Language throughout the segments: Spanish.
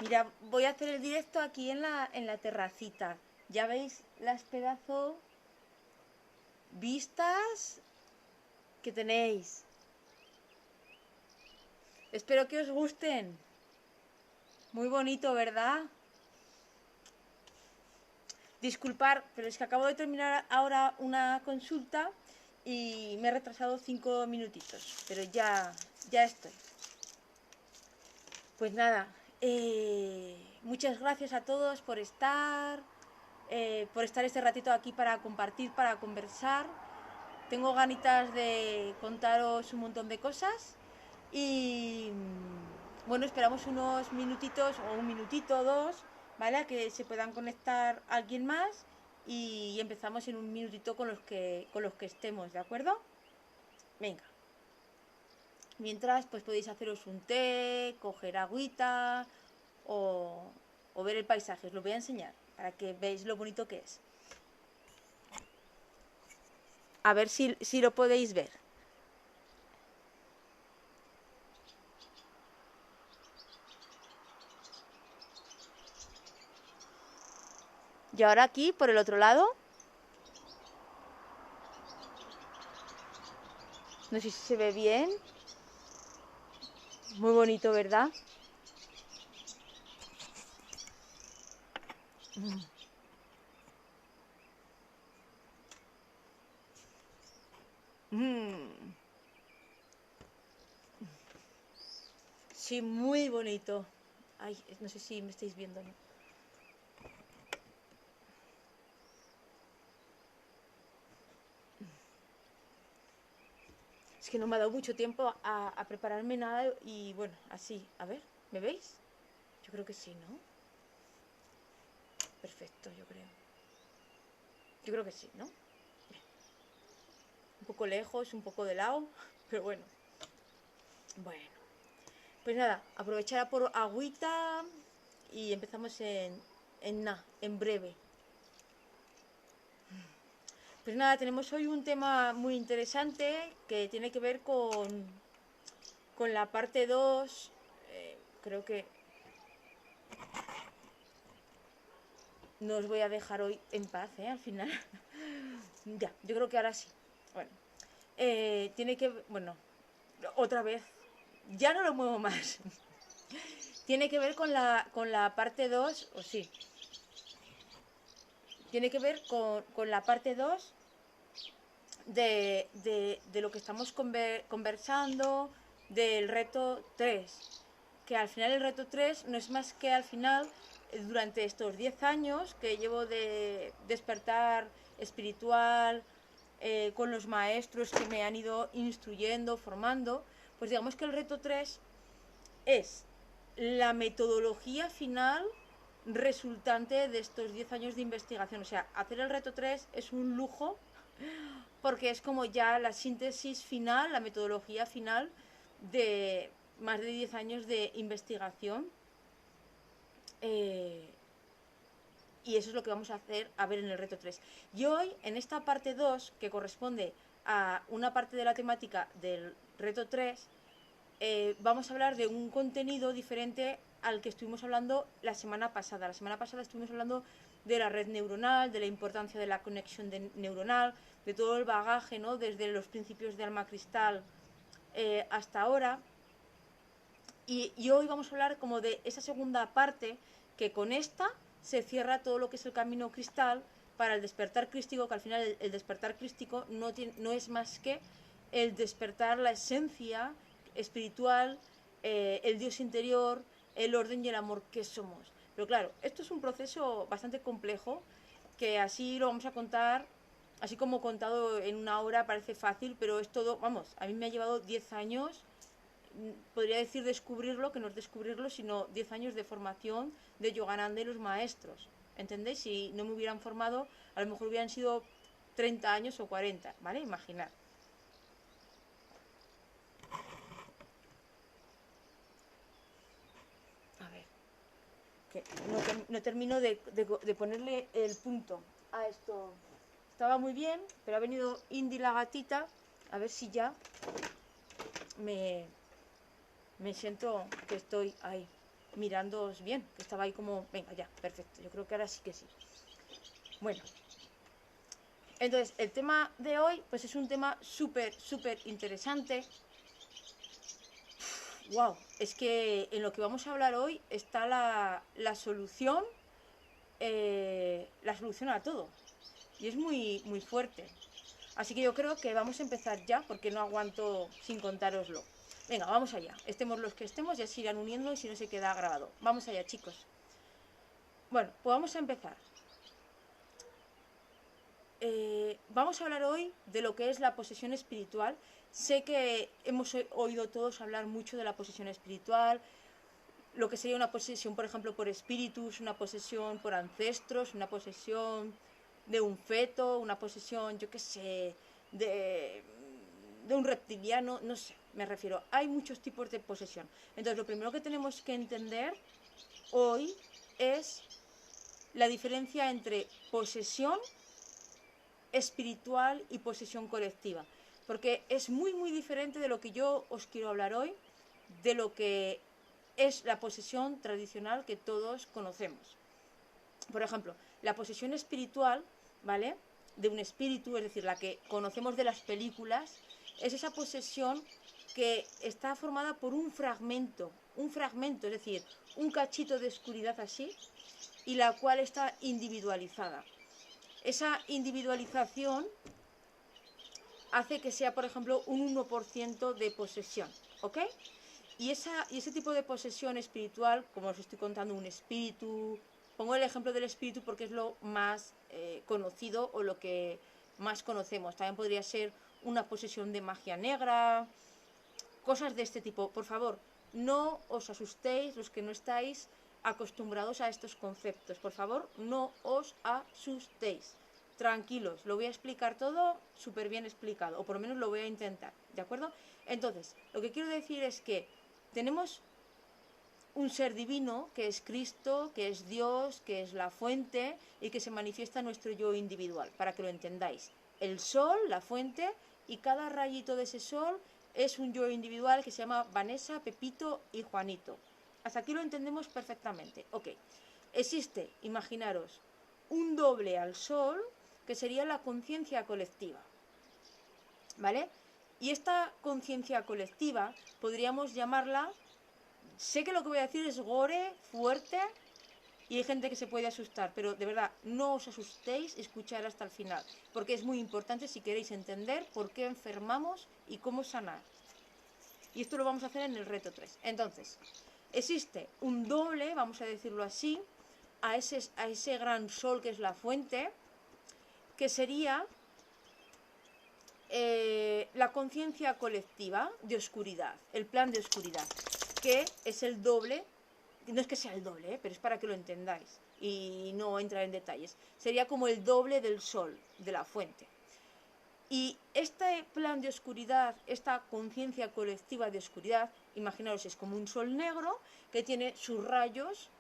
Mira, voy a hacer el directo aquí en la terracita. Ya veis las pedazo vistas que tenéis. Espero que os gusten. Muy bonito, ¿verdad? Disculpar, pero es que acabo de terminar ahora una consulta y me he retrasado 5 minutitos, pero ya estoy. Pues nada, muchas gracias a todos por estar este ratito aquí para compartir, para conversar. Tengo ganitas de contaros un montón de cosas y bueno, esperamos unos minutitos o un minutito o dos, ¿vale? A que se puedan conectar alguien más y empezamos en un minutito con los que estemos, ¿de acuerdo? Venga. Mientras, pues podéis haceros un té, coger agüita o, o ver el paisaje. Os lo voy a enseñar para que veáis lo bonito que es. A ver si lo podéis ver. Y ahora aquí, por el otro lado, no sé si se ve bien. Muy bonito, ¿verdad? Mm. Sí, muy bonito. Ay, no sé si me estáis viendo, ¿no? Es que no me ha dado mucho tiempo a prepararme nada y bueno, así. A ver, ¿me veis? Yo creo que sí, ¿no? Perfecto, yo creo. Yo creo que sí, ¿no? Un poco lejos, un poco de lado, pero bueno. Bueno, pues nada, aprovechar por agüita y empezamos en breve. Pues nada, tenemos hoy un tema muy interesante que tiene que ver con la parte 2. Creo que no os voy a dejar hoy en paz, al final. Ya, yo creo que ahora sí. Bueno, tiene que, bueno, otra vez, ya no lo muevo más. Tiene que ver con la parte 2 o sí, tiene que ver con la parte 2 de lo que estamos conversando del reto 3. Que al final el reto 3 no es más que al final, durante estos 10 años que llevo de despertar espiritual, con los maestros que me han ido instruyendo, formando, pues digamos que el reto 3 es la metodología final resultante de estos 10 años de investigación. O sea, hacer el reto 3 es un lujo porque es como ya la síntesis final, la metodología final de más de 10 años de investigación. Eh, y eso es lo que vamos a hacer a ver en el reto 3. Y hoy, en esta parte 2, que corresponde a una parte de la temática del reto 3, vamos a hablar de un contenido diferente al que estuvimos hablando la semana pasada. La semana pasada estuvimos hablando de la red neuronal, de la importancia de la conexión neuronal, de todo el bagaje, ¿no? Desde los principios de alma cristal hasta ahora. Y hoy vamos a hablar como de esa segunda parte, que con esta se cierra todo lo que es el camino cristal para el despertar crístico, que al final el despertar crístico no es más que el despertar la esencia espiritual, el Dios interior, el orden y el amor que somos. Pero claro, esto es un proceso bastante complejo, que así lo vamos a contar, así como contado en una hora parece fácil, pero es todo, vamos, a mí me ha llevado 10 años, podría decir descubrirlo, que no es descubrirlo, sino 10 años de formación de Yogananda y los maestros. ¿Entendéis? Si no me hubieran formado, a lo mejor hubieran sido 30 años o 40, ¿vale? Imaginar. A ver, que no termino de ponerle el punto a esto. Estaba muy bien, pero ha venido Indy la gatita. A ver si ya me siento que estoy ahí. mirándoos bien, que estaba ahí como, venga, ya, perfecto, yo creo que ahora sí que sí. Bueno, entonces el tema de hoy pues es un tema súper interesante. Wow, es que en lo que vamos a hablar hoy está la solución, la solución a todo. Y es muy fuerte. Así que yo creo que vamos a empezar ya, porque no aguanto sin contároslo. Venga, vamos allá. Estemos los que estemos, ya se irán uniendo y si no se queda grabado. Vamos allá, chicos. Bueno, pues vamos a empezar. Vamos a hablar hoy de lo que es la posesión espiritual. Sé que hemos oído todos hablar mucho de la posesión espiritual, lo que sería una posesión, por ejemplo, por espíritus, una posesión por ancestros, una posesión de un feto, una posesión, yo qué sé, de un reptiliano, no sé, me refiero. Hay muchos tipos de posesión. Entonces, lo primero que tenemos que entender hoy es la diferencia entre posesión espiritual y posesión colectiva, porque es muy diferente de lo que yo os quiero hablar hoy, de lo que es la posesión tradicional que todos conocemos. Por ejemplo, la posesión espiritual, ¿vale? De un espíritu, es decir, la que conocemos de las películas, es esa posesión que está formada por un fragmento, es decir, un cachito de oscuridad así, y la cual está individualizada. Esa individualización hace que sea, por ejemplo, un 1% de posesión, ¿ok? Y ese tipo de posesión espiritual, como os estoy contando, un espíritu, pongo el ejemplo del espíritu porque es lo más conocido o lo que más conocemos. También podría ser una posesión de magia negra, cosas de este tipo. Por favor, no os asustéis los que no estáis acostumbrados a estos conceptos. Por favor, no os asustéis. Tranquilos, lo voy a explicar todo súper bien explicado, o por lo menos lo voy a intentar, ¿de acuerdo? Entonces, lo que quiero decir es que tenemos un ser divino, que es Cristo, que es Dios, que es la fuente y que se manifiesta en nuestro yo individual, para que lo entendáis. El sol, la fuente, y cada rayito de ese sol es un yo individual que se llama Vanessa, Pepito y Juanito. Hasta aquí lo entendemos perfectamente. Ok, existe, imaginaros, un doble al sol, que sería la conciencia colectiva, ¿vale? Y esta conciencia colectiva podríamos llamarla, sé que lo que voy a decir es gore, fuerte, y hay gente que se puede asustar, pero de verdad, no os asustéis, escuchar hasta el final, porque es muy importante si queréis entender por qué enfermamos y cómo sanar. Y esto lo vamos a hacer en el reto 3. Entonces, existe un doble, vamos a decirlo así, a ese gran sol que es la fuente, que sería la conciencia colectiva de oscuridad, el plan de oscuridad, que es el doble, no es que sea el doble, pero es para que lo entendáis y no entrar en detalles, sería como el doble del sol, de la fuente. Y este plan de oscuridad, esta conciencia colectiva de oscuridad, imaginaos, es como un sol negro que tiene sus rayos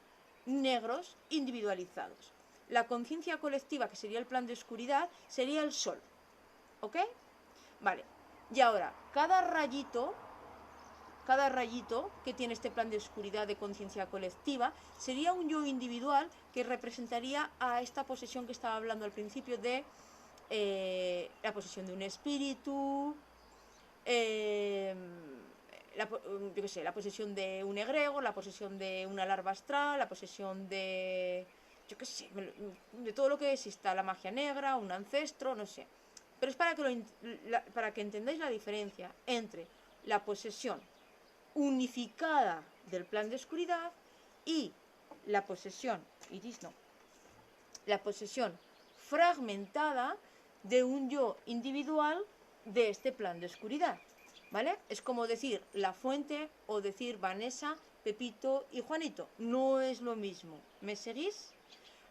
negros individualizados. La conciencia colectiva, que sería el plan de oscuridad, sería el sol. ¿Ok? Vale. Y ahora, cada rayito que tiene este plan de oscuridad de conciencia colectiva sería un yo individual que representaría a esta posesión que estaba hablando al principio de la posesión de un espíritu, yo qué sé, la posesión de un egregor, la posesión de una larva astral, la posesión de, yo qué sé, de todo lo que exista, la magia negra, un ancestro, no sé. Pero es para que entendáis la diferencia entre la posesión unificada del plan de oscuridad y la posesión, la posesión fragmentada de un yo individual de este plan de oscuridad, ¿vale? Es como decir la fuente o decir Vanessa, Pepito y Juanito. No es lo mismo. ¿Me seguís?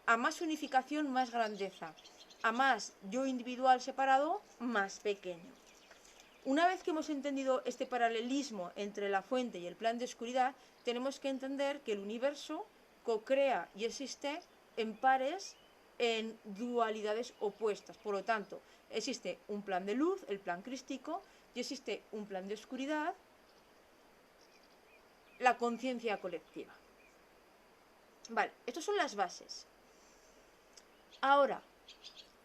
A más unificación, más grandeza. A más yo individual separado, más pequeño. Una vez que hemos entendido este paralelismo entre la fuente y el plan de oscuridad, tenemos que entender que el universo co-crea y existe en pares, en dualidades opuestas. Por lo tanto, existe un plan de luz, el plan crístico, y existe un plan de oscuridad, la conciencia colectiva. Vale, estas son las bases. Ahora,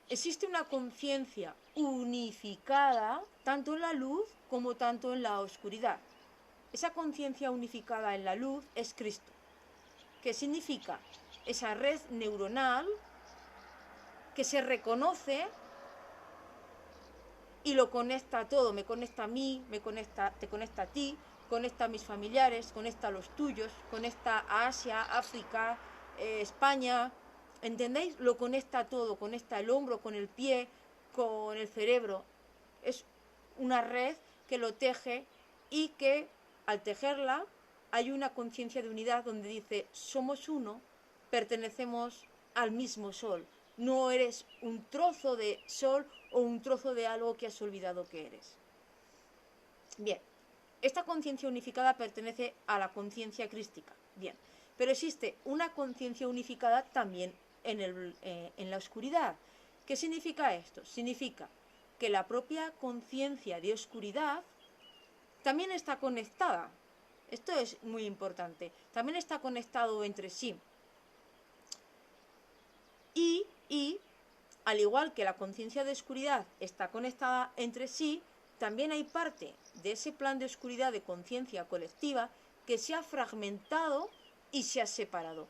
existe una conciencia unificada tanto en la luz como tanto en la oscuridad. Esa conciencia unificada en la luz es Cristo, que significa esa red neuronal que se reconoce y lo conecta a todo, me conecta a mí, te conecta a ti, conecta a mis familiares, conecta a los tuyos, conecta a Asia, África, España, ¿entendéis? Lo conecta todo, conecta el hombro con el pie, con el cerebro. Es una red que lo teje y que al tejerla hay una conciencia de unidad donde dice, somos uno, pertenecemos al mismo sol. No eres un trozo de sol o un trozo de algo que has olvidado que eres. Bien, esta conciencia unificada pertenece a la conciencia crística. Bien, pero existe una conciencia unificada también en la oscuridad. ¿Qué significa esto? Significa que la propia conciencia de oscuridad también está conectada. Esto es muy importante. También está conectado entre sí. Y al igual que la conciencia de oscuridad está conectada entre sí, también hay parte de ese plan de oscuridad de conciencia colectiva que se ha fragmentado y se ha separado.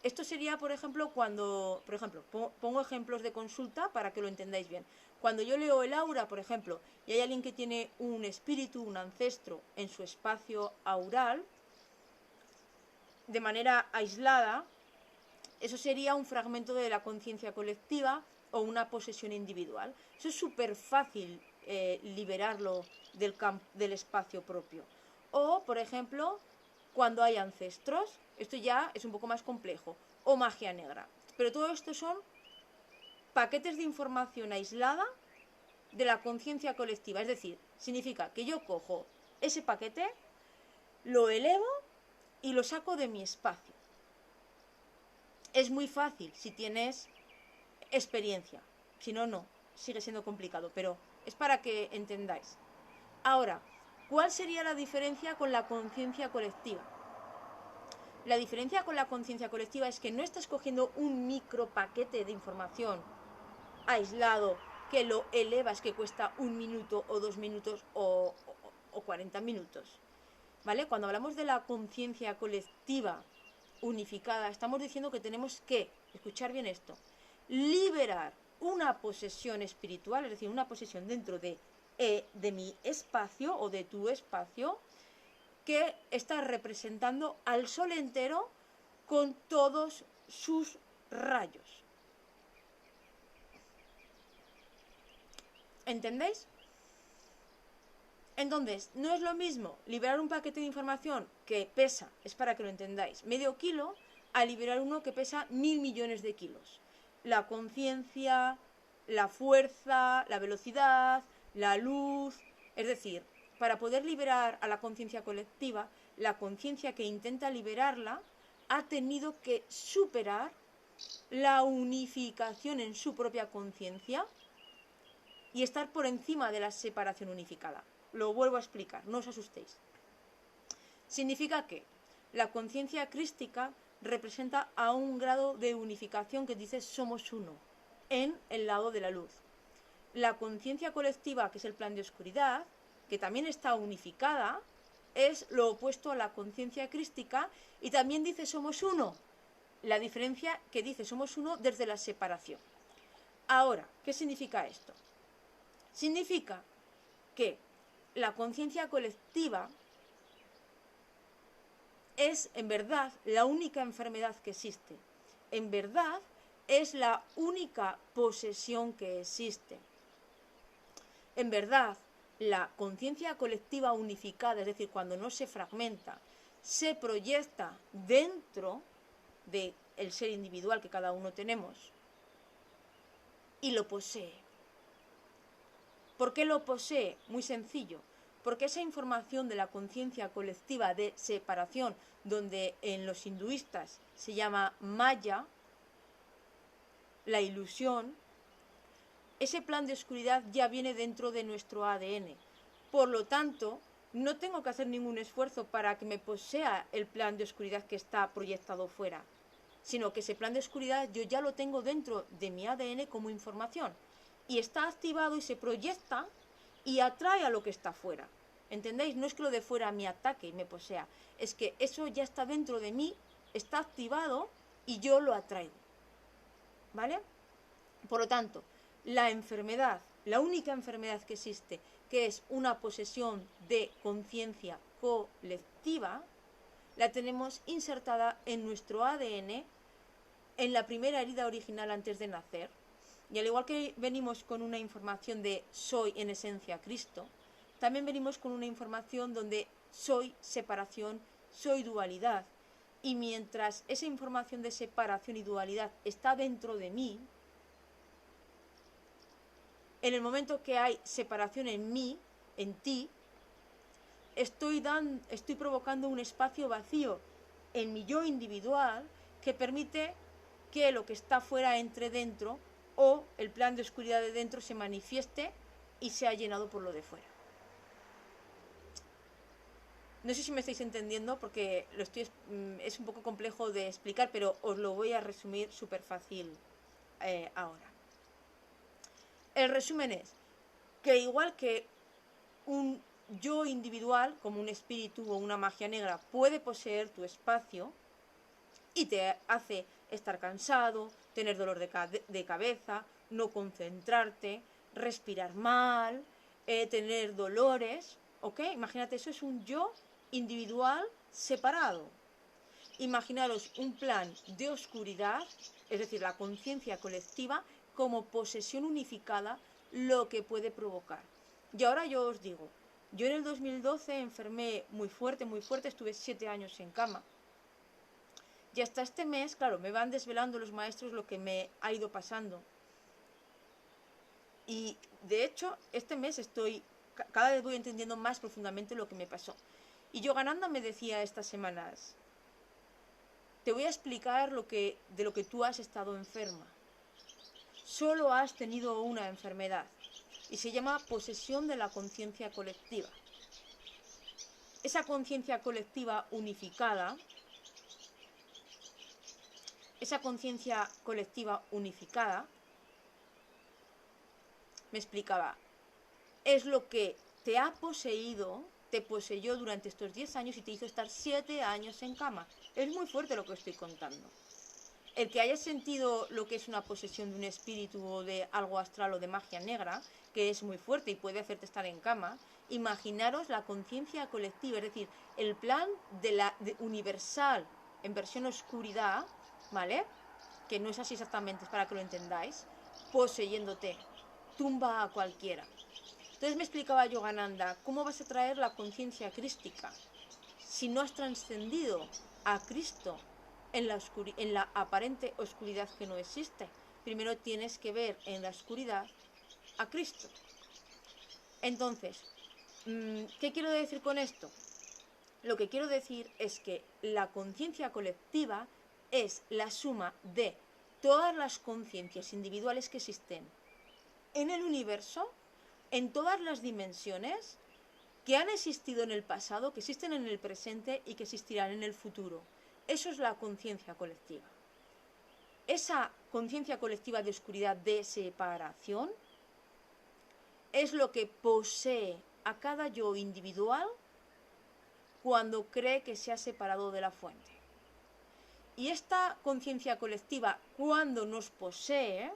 Esto sería, por ejemplo, cuando, pongo ejemplos de consulta para que lo entendáis bien. Cuando yo leo el aura, por ejemplo, y hay alguien que tiene un espíritu, un ancestro en su espacio aural, de manera aislada, eso sería un fragmento de la conciencia colectiva o una posesión individual. Eso es súper fácil liberarlo del espacio propio. O, por ejemplo, cuando hay ancestros, esto ya es un poco más complejo, o magia negra. Pero todo esto son paquetes de información aislada de la conciencia colectiva. Es decir, significa que yo cojo ese paquete, lo elevo y lo saco de mi espacio. Es muy fácil si tienes experiencia, si no, no, sigue siendo complicado, pero es para que entendáis. Ahora, ¿cuál sería la diferencia con la conciencia colectiva? La diferencia con la conciencia colectiva es que no estás cogiendo un micro paquete de información aislado que lo elevas, que cuesta 1 minuto o 2 minutos o 40 minutos. ¿Vale? Cuando hablamos de la conciencia colectiva unificada, estamos diciendo que tenemos que, escuchar bien esto, liberar una posesión espiritual, es decir, una posesión dentro de mi espacio o de tu espacio, que está representando al sol entero con todos sus rayos. ¿Entendéis? Entonces, no es lo mismo liberar un paquete de información que pesa, es para que lo entendáis, medio kilo, a liberar uno que pesa 1000 millones de kilos. La conciencia, la fuerza, la velocidad, la luz, es decir, para poder liberar a la conciencia colectiva, la conciencia que intenta liberarla ha tenido que superar la unificación en su propia conciencia y estar por encima de la separación unificada. Lo vuelvo a explicar, no os asustéis. Significa que la conciencia crística representa a un grado de unificación que dice somos uno, en el lado de la luz. La conciencia colectiva, que es el plan de oscuridad, que también está unificada, es lo opuesto a la conciencia crística y también dice somos uno. La diferencia que dice somos uno desde la separación. Ahora, ¿qué significa esto? Significa que la conciencia colectiva es en verdad la única enfermedad que existe. En verdad es la única posesión que existe. En verdad, la conciencia colectiva unificada, es decir, cuando no se fragmenta, se proyecta dentro del ser individual que cada uno tenemos y lo posee. ¿Por qué lo posee? Muy sencillo. Porque esa información de la conciencia colectiva de separación, donde en los hinduistas se llama Maya, la ilusión, ese plan de oscuridad ya viene dentro de nuestro ADN. Por lo tanto, no tengo que hacer ningún esfuerzo para que me posea el plan de oscuridad que está proyectado fuera. sino que ese plan de oscuridad yo ya lo tengo dentro de mi ADN como información. Y está activado y se proyecta y atrae a lo que está fuera. ¿Entendéis? No es que lo de fuera me ataque y me posea, es que eso ya está dentro de mí, está activado y yo lo atraigo. ¿Vale? Por lo tanto, la enfermedad, la única enfermedad que existe, que es una posesión de conciencia colectiva, la tenemos insertada en nuestro ADN, en la primera herida original antes de nacer. Y al igual que venimos con una información de soy en esencia Cristo, también venimos con una información donde soy separación, soy dualidad. Y mientras esa información de separación y dualidad está dentro de mí, en el momento que hay separación en mí, en ti, estoy provocando un espacio vacío en mi yo individual que permite que lo que está fuera entre dentro, o el plan de oscuridad de dentro se manifieste y sea llenado por lo de fuera. No sé si me estáis entendiendo porque es un poco complejo de explicar, pero os lo voy a resumir súper fácil ahora. El resumen es que igual que un yo individual, como un espíritu o una magia negra, puede poseer tu espacio y te hace estar cansado, tener dolor de cabeza, no concentrarte, respirar mal, tener dolores, ¿ok? Imagínate, eso es un yo individual separado. Imaginaros un plan de oscuridad, es decir, la conciencia colectiva, como posesión unificada, lo que puede provocar. Y ahora yo os digo, yo en el 2012 enfermé muy fuerte, estuve 7 años en cama. Y hasta este mes, claro, me van desvelando los maestros lo que me ha ido pasando. Y de hecho, este mes cada vez voy entendiendo más profundamente lo que me pasó. Y Yogananda me decía estas semanas, te voy a explicar de lo que tú has estado enferma. Solo has tenido una enfermedad y se llama posesión de la conciencia colectiva. Esa conciencia colectiva unificada, me explicaba, es lo que te ha poseído, te poseyó durante estos 10 años y te hizo estar 7 años en cama. Es muy fuerte lo que estoy contando. El que hayas sentido lo que es una posesión de un espíritu o de algo astral o de magia negra, que es muy fuerte y puede hacerte estar en cama, imaginaros la conciencia colectiva, es decir, el plan de universal en versión oscuridad, ¿vale? Que no es así exactamente, es para que lo entendáis, poseyéndote, tumba a cualquiera. Entonces me explicaba Yogananda, ¿cómo vas a traer la conciencia crística si no has trascendido a Cristo en la aparente oscuridad que no existe? Primero tienes que ver en la oscuridad a Cristo. Entonces, ¿qué quiero decir con esto? Lo que quiero decir es que la conciencia colectiva es la suma de todas las conciencias individuales que existen en el universo, en todas las dimensiones, que han existido en el pasado, que existen en el presente y que existirán en el futuro. Eso es la conciencia colectiva. Esa conciencia colectiva de oscuridad, de separación, es lo que posee a cada yo individual cuando cree que se ha separado de la fuente. Y esta conciencia colectiva, cuando nos posee,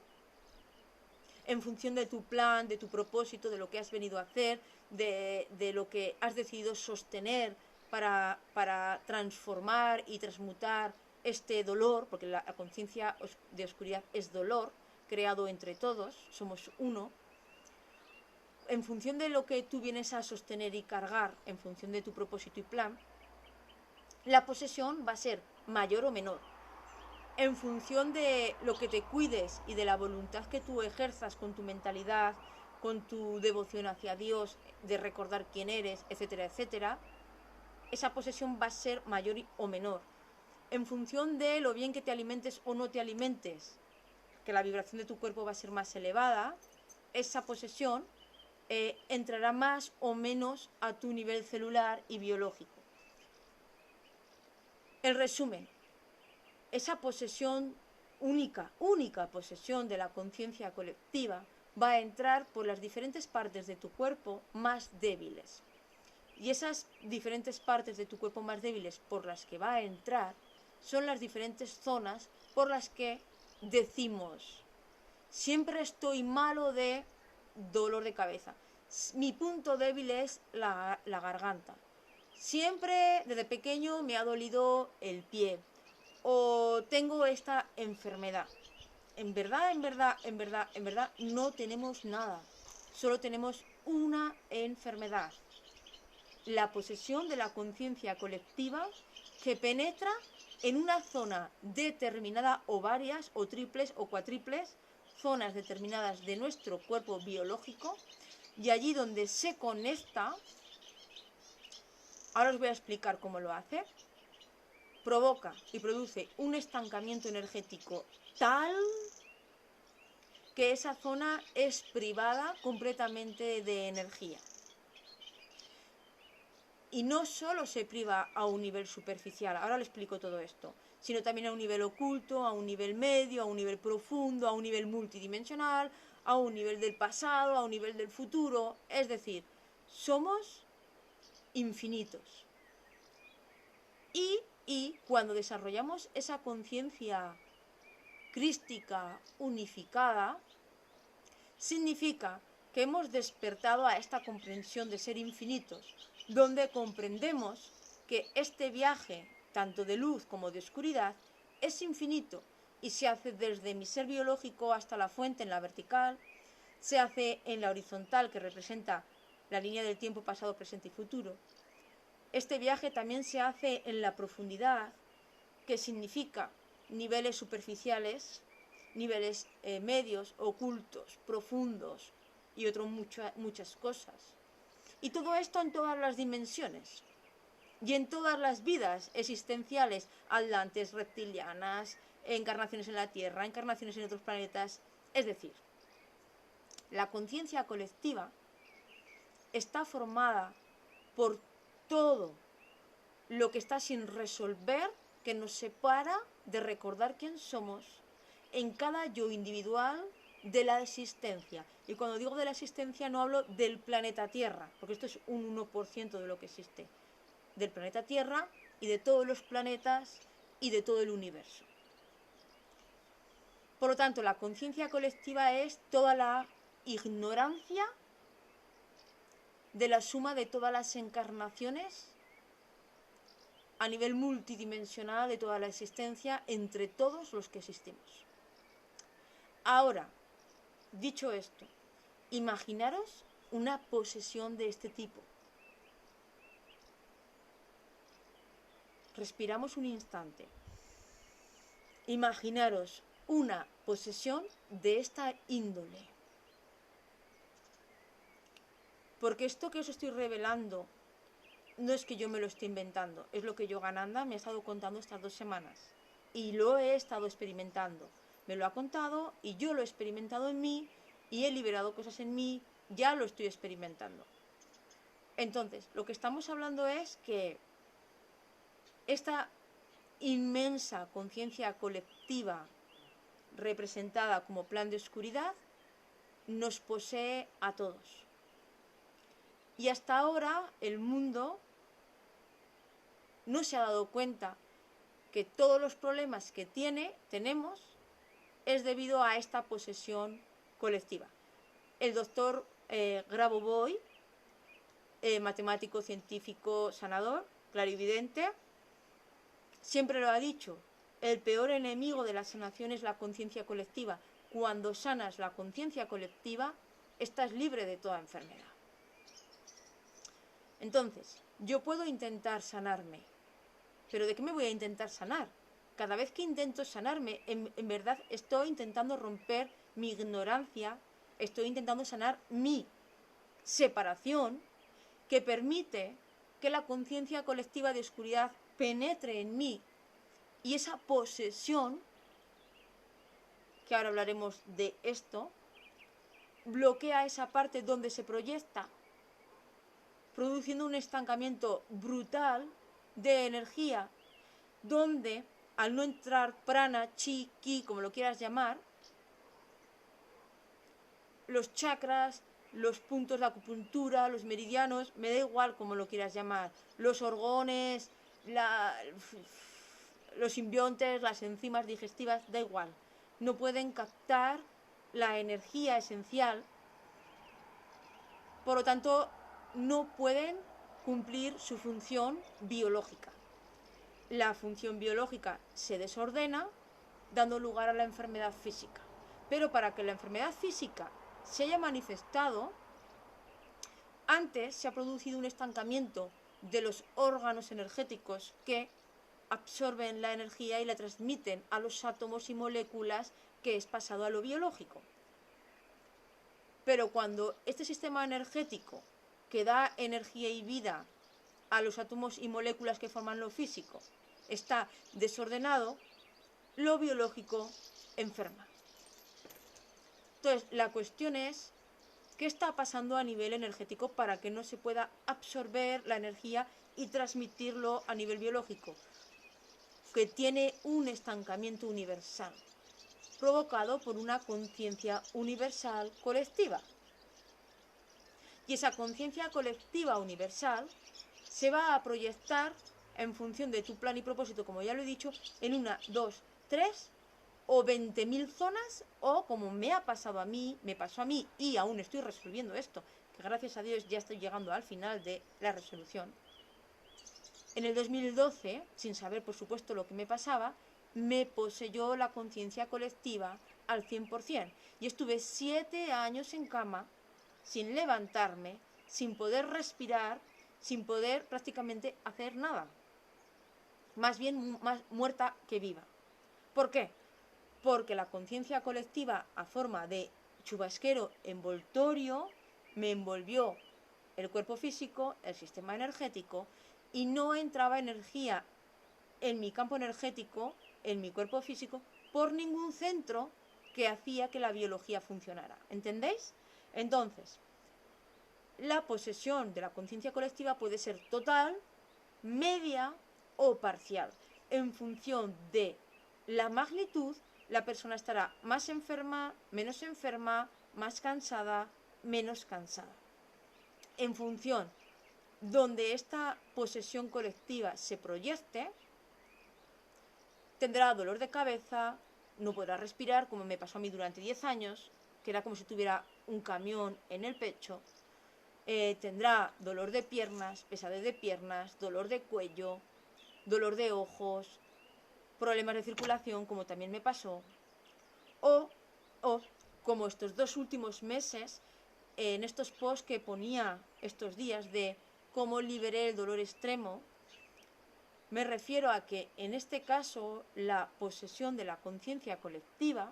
en función de tu plan, de tu propósito, de lo que has venido a hacer, de lo que has decidido sostener para transformar y transmutar este dolor, porque la conciencia de oscuridad es dolor, creado entre todos, somos uno. En función de lo que tú vienes a sostener y cargar, en función de tu propósito y plan, la posesión va a ser mayor o menor. En función de lo que te cuides y de la voluntad que tú ejerzas con tu mentalidad, con tu devoción hacia Dios, de recordar quién eres, etcétera, etcétera, esa posesión va a ser mayor o menor. En función de lo bien que te alimentes o no te alimentes, que la vibración de tu cuerpo va a ser más elevada, esa posesión entrará más o menos a tu nivel celular y biológico. El resumen. esa posesión única posesión de la conciencia colectiva va a entrar por las diferentes partes de tu cuerpo más débiles. Y esas diferentes partes de tu cuerpo más débiles por las que va a entrar son las diferentes zonas por las que decimos: siempre estoy malo de dolor de cabeza. Mi punto débil es la garganta. Siempre desde pequeño me ha dolido el pie. O tengo esta enfermedad. En verdad no tenemos nada. Solo tenemos una enfermedad. La posesión de la conciencia colectiva que penetra en una zona determinada, o varias, o triples, o cuatriples, zonas determinadas de nuestro cuerpo biológico, y allí donde se conecta, ahora os voy a explicar cómo lo hace, provoca y produce un estancamiento energético tal que esa zona es privada completamente de energía. Y no solo se priva a un nivel superficial, ahora le explico todo esto, sino también a un nivel oculto, a un nivel medio, a un nivel profundo, a un nivel multidimensional, a un nivel del pasado, a un nivel del futuro. Es decir, somos infinitos. Y cuando desarrollamos esa conciencia crística unificada, significa que hemos despertado a esta comprensión de ser infinitos, donde comprendemos que este viaje, tanto de luz como de oscuridad, es infinito y se hace desde mi ser biológico hasta la fuente en la vertical, se hace en la horizontal, que representa la línea del tiempo pasado, presente y futuro. Este viaje también se hace en la profundidad, que significa niveles superficiales, niveles medios, ocultos, profundos y otras muchas cosas. Y todo esto en todas las dimensiones y en todas las vidas existenciales, atlantes, reptilianas, encarnaciones en la Tierra, encarnaciones en otros planetas. Es decir, la conciencia colectiva está formada por todo lo que está sin resolver, que nos separa de recordar quién somos en cada yo individual de la existencia. Y cuando digo de la existencia no hablo del planeta Tierra, porque esto es un 1% de lo que existe, del planeta Tierra y de todos los planetas y de todo el universo. Por lo tanto, la conciencia colectiva es toda la ignorancia de la suma de todas las encarnaciones a nivel multidimensional de toda la existencia entre todos los que existimos. Ahora, dicho esto, imaginaros una posesión de este tipo. Respiramos un instante. Imaginaros una posesión de esta índole. Porque esto que os estoy revelando no es que yo me lo esté inventando, es lo que Yogananda me ha estado contando estas 2 semanas. Y lo he estado experimentando. Me lo ha contado y yo lo he experimentado en mí y he liberado cosas en mí, ya lo estoy experimentando. Entonces, lo que estamos hablando es que esta inmensa conciencia colectiva representada como plan de oscuridad nos posee a todos. Y hasta ahora el mundo no se ha dado cuenta que todos los problemas que tenemos es debido a esta posesión colectiva. El doctor Grabovoi, matemático, científico, sanador, clarividente, siempre lo ha dicho: el peor enemigo de la sanación es la conciencia colectiva. Cuando sanas la conciencia colectiva, estás libre de toda enfermedad. Entonces, yo puedo intentar sanarme, pero ¿de qué me voy a intentar sanar? Cada vez que intento sanarme, en verdad estoy intentando romper mi ignorancia, estoy intentando sanar mi separación, que permite que la conciencia colectiva de oscuridad penetre en mí. Y esa posesión, que ahora hablaremos de esto, bloquea esa parte donde se proyecta, produciendo un estancamiento brutal de energía, donde al no entrar prana, chi, ki, como lo quieras llamar, los chakras, los puntos de acupuntura, los meridianos, me da igual como lo quieras llamar, los orgones, los simbiontes, las enzimas digestivas, da igual. No pueden captar la energía esencial, por lo tanto, no pueden cumplir su función biológica. La función biológica se desordena, dando lugar a la enfermedad física. Pero para que la enfermedad física se haya manifestado, antes se ha producido un estancamiento de los órganos energéticos que absorben la energía y la transmiten a los átomos y moléculas, que es pasado a lo biológico. Pero cuando este sistema energético que da energía y vida a los átomos y moléculas que forman lo físico está desordenado, lo biológico enferma. Entonces, la cuestión es, ¿qué está pasando a nivel energético para que no se pueda absorber la energía y transmitirlo a nivel biológico? Que tiene un estancamiento universal, provocado por una conciencia universal colectiva. Y esa conciencia colectiva universal se va a proyectar en función de tu plan y propósito, como ya lo he dicho, en 1, 2, 3 o 20.000 zonas, o como me pasó a mí y aún estoy resolviendo esto, que gracias a Dios ya estoy llegando al final de la resolución. En el 2012, sin saber por supuesto lo que me pasaba, me poseyó la conciencia colectiva al 100%. Y estuve 7 años en cama, sin levantarme, sin poder respirar, sin poder prácticamente hacer nada. Más bien más muerta que viva. ¿Por qué? Porque la conciencia colectiva, a forma de chubasquero envoltorio, me envolvió el cuerpo físico, el sistema energético, y no entraba energía en mi campo energético, en mi cuerpo físico, por ningún centro que hacía que la biología funcionara. ¿Entendéis? Entonces, la posesión de la conciencia colectiva puede ser total, media o parcial. En función de la magnitud, la persona estará más enferma, más cansada, menos cansada. En función donde esta posesión colectiva se proyecte, tendrá dolor de cabeza, no podrá respirar, como me pasó a mí durante 10 años, que era como si tuviera un camión en el pecho. Tendrá dolor de piernas, pesadez de piernas, dolor de cuello, dolor de ojos, problemas de circulación, como también me pasó. O como estos 2 últimos meses, en estos posts que ponía estos días de cómo liberé el dolor extremo, me refiero a que en este caso la posesión de la conciencia colectiva,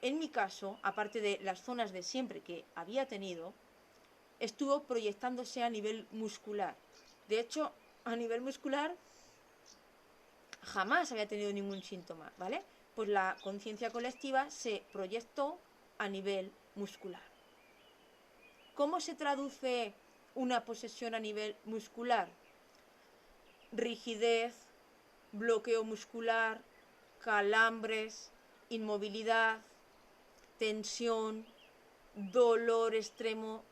en mi caso, aparte de las zonas de siempre que había tenido, estuvo proyectándose a nivel muscular. De hecho, a nivel muscular jamás había tenido ningún síntoma, ¿vale? Pues la conciencia colectiva se proyectó a nivel muscular. ¿Cómo se traduce una posesión a nivel muscular? Rigidez, bloqueo muscular, calambres, inmovilidad, tensión, dolor extremo.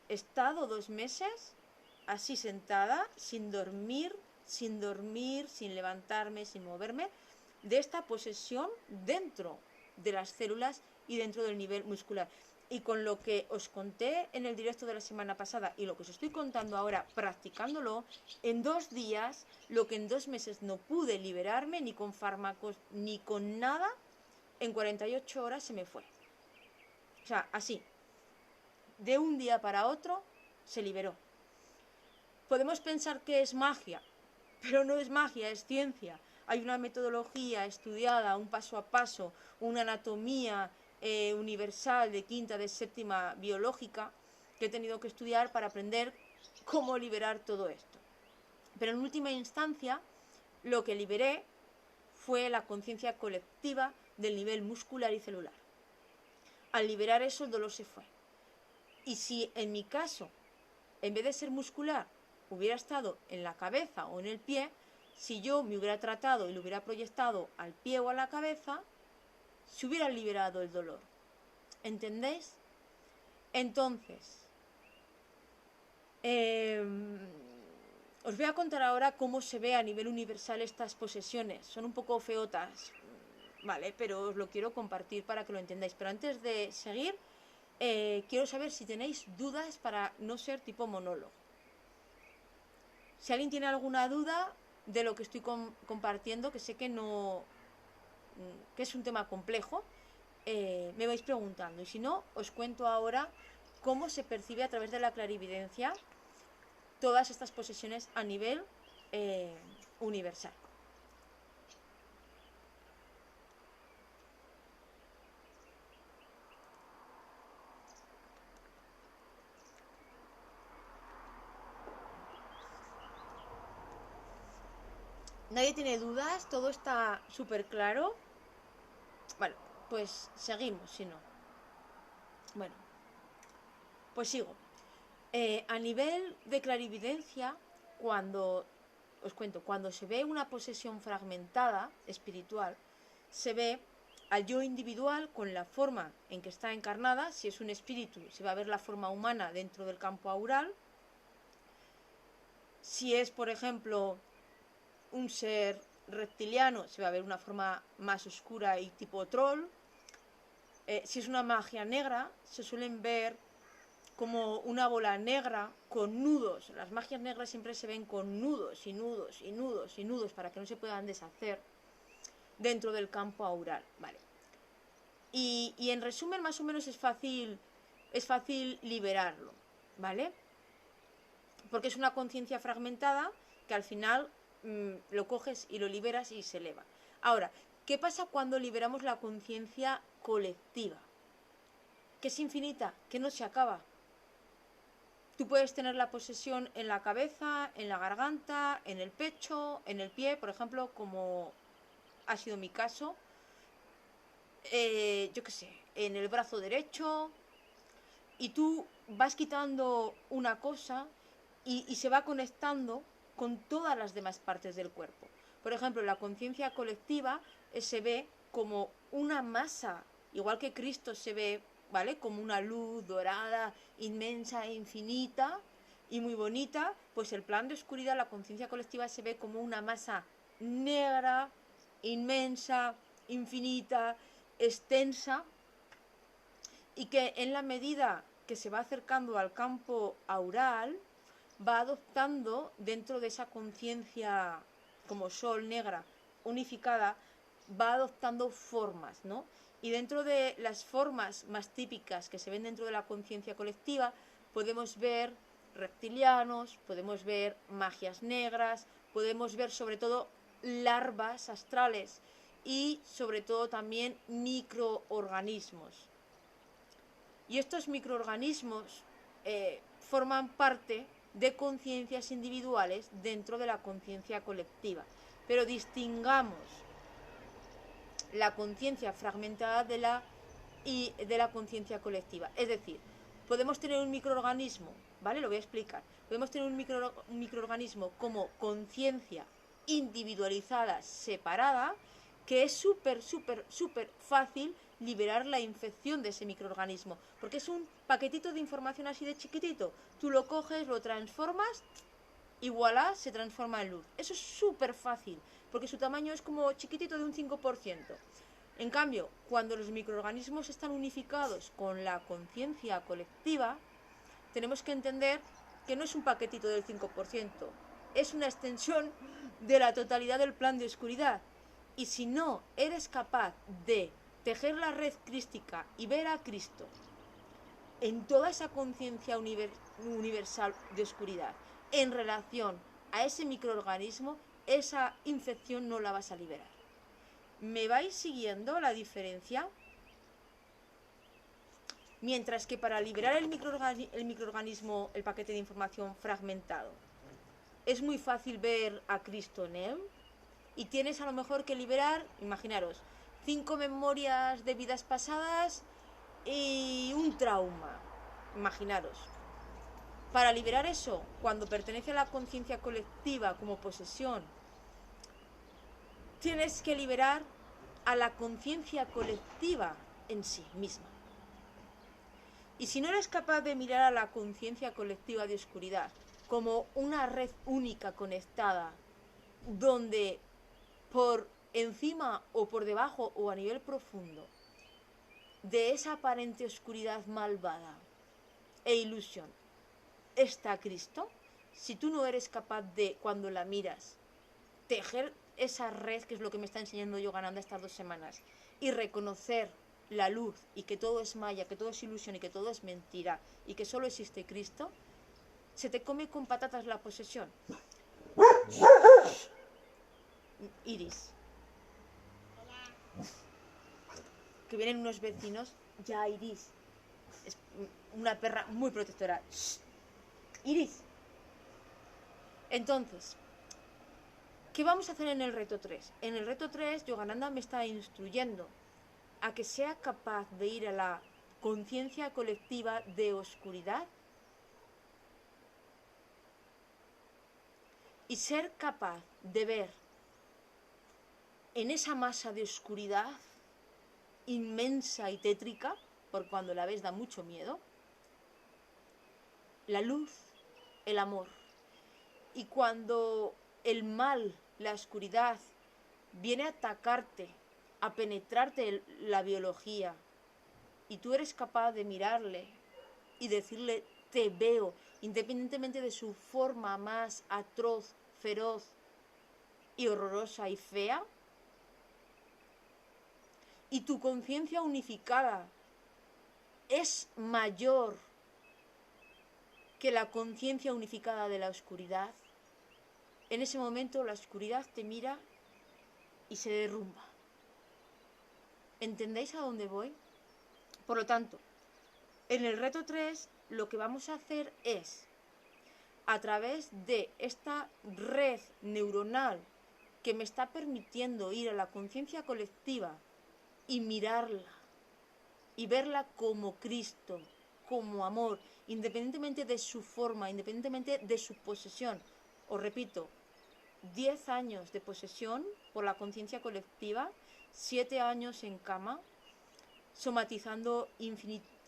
He estado 2 meses así sentada, sin dormir, sin levantarme, sin moverme, de esta posesión dentro de las células y dentro del nivel muscular. Y con lo que os conté en el directo de la semana pasada y lo que os estoy contando ahora, practicándolo, en 2 días, lo que en 2 meses no pude liberarme, ni con fármacos, ni con nada, en 48 horas se me fue. O sea, así, de un día para otro, se liberó. Podemos pensar que es magia, pero no es magia, es ciencia. Hay una metodología estudiada, un paso a paso, una anatomía universal de 5ª, de 7ª biológica que he tenido que estudiar para aprender cómo liberar todo esto. Pero en última instancia, lo que liberé fue la conciencia colectiva del nivel muscular y celular. Al liberar eso, el dolor se fue. Y si en mi caso, en vez de ser muscular, hubiera estado en la cabeza o en el pie, si yo me hubiera tratado y lo hubiera proyectado al pie o a la cabeza, se hubiera liberado el dolor. ¿Entendéis? Entonces, os voy a contar ahora cómo se ve a nivel universal estas posesiones. Son un poco feotas, ¿vale? Pero os lo quiero compartir para que lo entendáis. Pero antes de seguir, quiero saber si tenéis dudas para no ser tipo monólogo. Si alguien tiene alguna duda de lo que estoy compartiendo, que sé que no, que es un tema complejo, me vais preguntando. Y si no, os cuento ahora cómo se percibe a través de la clarividencia todas estas posesiones a nivel universal. ¿Nadie tiene dudas? ¿Todo está súper claro? Bueno, pues seguimos, si no. Bueno, pues sigo. A nivel de clarividencia, os cuento, cuando se ve una posesión fragmentada, espiritual, se ve al yo individual con la forma en que está encarnada. Si es un espíritu, se va a ver la forma humana dentro del campo aural. Si es, por ejemplo, un ser reptiliano, se va a ver una forma más oscura y tipo troll. Si es una magia negra, se suelen ver como una bola negra con nudos. Las magias negras siempre se ven con nudos y nudos y nudos y nudos para que no se puedan deshacer dentro del campo aural, ¿vale? Y en resumen, más o menos es fácil liberarlo, ¿vale? Porque es una conciencia fragmentada que al final lo coges y lo liberas y se eleva. Ahora, ¿qué pasa cuando liberamos la conciencia colectiva? Que es infinita, que no se acaba. Tú puedes tener la posesión en la cabeza, en la garganta, en el pecho, en el pie, por ejemplo, como ha sido mi caso. Yo qué sé, en el brazo derecho. Y tú vas quitando una cosa y se va conectando con todas las demás partes del cuerpo. Por ejemplo, la conciencia colectiva se ve como una masa, igual que Cristo se ve, ¿vale? Como una luz dorada, inmensa e infinita y muy bonita. Pues el plan de oscuridad, la conciencia colectiva, se ve como una masa negra, inmensa, infinita, extensa, y que en la medida que se va acercando al campo aural, va adoptando dentro de esa conciencia como sol negra unificada, va adoptando formas, ¿no? Y dentro de las formas más típicas que se ven dentro de la conciencia colectiva, podemos ver reptilianos, podemos ver magias negras, podemos ver sobre todo larvas astrales y sobre todo también microorganismos. Y estos microorganismos forman parte de conciencias individuales dentro de la conciencia colectiva. Pero distingamos la conciencia fragmentada de la conciencia colectiva. Es decir, podemos tener un microorganismo, ¿vale? Lo voy a explicar. Podemos tener un microorganismo como conciencia individualizada, separada, que es súper fácil liberar la infección de ese microorganismo, porque es un paquetito de información así de chiquitito. Tú lo coges, lo transformas y voilà, se transforma en luz. Eso es súper fácil, porque su tamaño es como chiquitito, de un 5%. En cambio, cuando los microorganismos están unificados con la conciencia colectiva, tenemos que entender que no es un paquetito del 5%, es una extensión de la totalidad del plan de oscuridad. Y si no eres capaz de tejer la red crística y ver a Cristo en toda esa conciencia universal de oscuridad en relación a ese microorganismo, esa infección no la vas a liberar. ¿Me vais siguiendo la diferencia? Mientras que para liberar el microorganismo, el paquete de información fragmentado, es muy fácil ver a Cristo en él, y tienes a lo mejor que liberar, imaginaros, 5 memorias de vidas pasadas y un trauma, imaginaros. Para liberar eso, cuando pertenece a la conciencia colectiva como posesión, tienes que liberar a la conciencia colectiva en sí misma. Y si no eres capaz de mirar a la conciencia colectiva de oscuridad como una red única conectada, donde por encima o por debajo o a nivel profundo de esa aparente oscuridad malvada e ilusión está Cristo, si tú no eres capaz de, cuando la miras, tejer esa red, que es lo que me está enseñando Yogananda estas 2 semanas, y reconocer la luz y que todo es maya, que todo es ilusión y que todo es mentira y que solo existe Cristo, se te come con patatas la posesión. Iris. Que vienen unos vecinos. Ya, Iris. Es una perra muy protectora. Iris. Entonces, ¿qué vamos a hacer en el reto 3? En el reto 3, Yogananda me está instruyendo a que sea capaz de ir a la conciencia colectiva de oscuridad y ser capaz de ver en esa masa de oscuridad inmensa y tétrica, por cuando la ves da mucho miedo, la luz, el amor. Y cuando el mal, la oscuridad, viene a atacarte, a penetrarte la biología, y tú eres capaz de mirarle y decirle te veo, independientemente de su forma más atroz, feroz y horrorosa y fea, y tu conciencia unificada es mayor que la conciencia unificada de la oscuridad, en ese momento la oscuridad te mira y se derrumba. ¿Entendéis a dónde voy? Por lo tanto, en el reto 3 lo que vamos a hacer es, a través de esta red neuronal que me está permitiendo ir a la conciencia colectiva y mirarla y verla como Cristo, como amor, independientemente de su forma, independientemente de su posesión. Os repito, 10 años de posesión por la conciencia colectiva, 7 años en cama, somatizando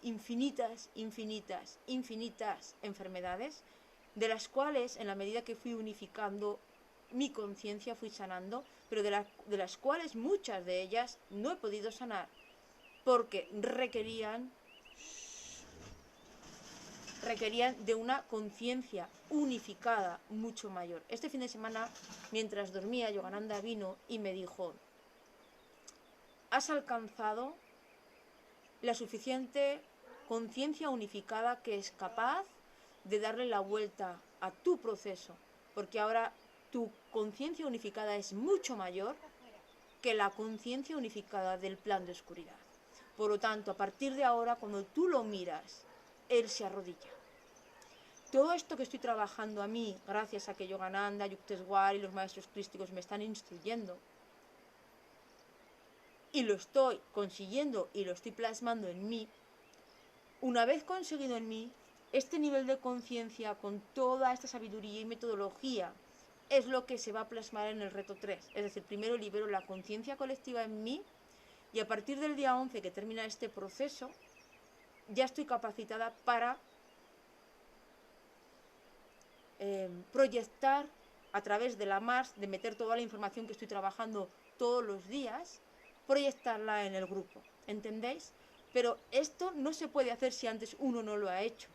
infinitas enfermedades, de las cuales, en la medida que fui unificando mi conciencia, fui sanando, pero de las cuales muchas de ellas no he podido sanar, porque requerían de una conciencia unificada mucho mayor. Este fin de semana, mientras dormía, Yogananda vino y me dijo: has alcanzado la suficiente conciencia unificada que es capaz de darle la vuelta a tu proceso, porque ahora tu conciencia unificada es mucho mayor que la conciencia unificada del plan de oscuridad. Por lo tanto, a partir de ahora, cuando tú lo miras, él se arrodilla. Todo esto que estoy trabajando a mí, gracias a que Yogananda, Yukteswar y los maestros crísticos me están instruyendo, y lo estoy consiguiendo y lo estoy plasmando en mí, una vez conseguido en mí, este nivel de conciencia con toda esta sabiduría y metodología es lo que se va a plasmar en el reto 3. Es decir, primero libero la conciencia colectiva en mí y a partir del día 11 que termina este proceso, ya estoy capacitada para proyectar a través de la MARS, de meter toda la información que estoy trabajando todos los días, proyectarla en el grupo. ¿Entendéis? Pero esto no se puede hacer si antes uno no lo ha hecho.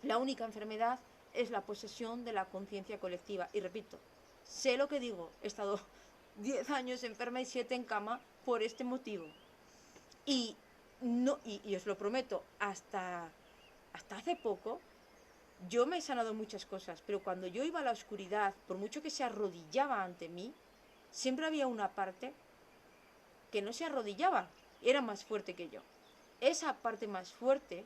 La única enfermedad es la posesión de la conciencia colectiva. Y repito, sé lo que digo, he estado 10 años enferma y 7 en cama por este motivo. Y os lo prometo, hasta hace poco, yo me he sanado muchas cosas, pero cuando yo iba a la oscuridad, por mucho que se arrodillaba ante mí, siempre había una parte que no se arrodillaba, era más fuerte que yo. Esa parte más fuerte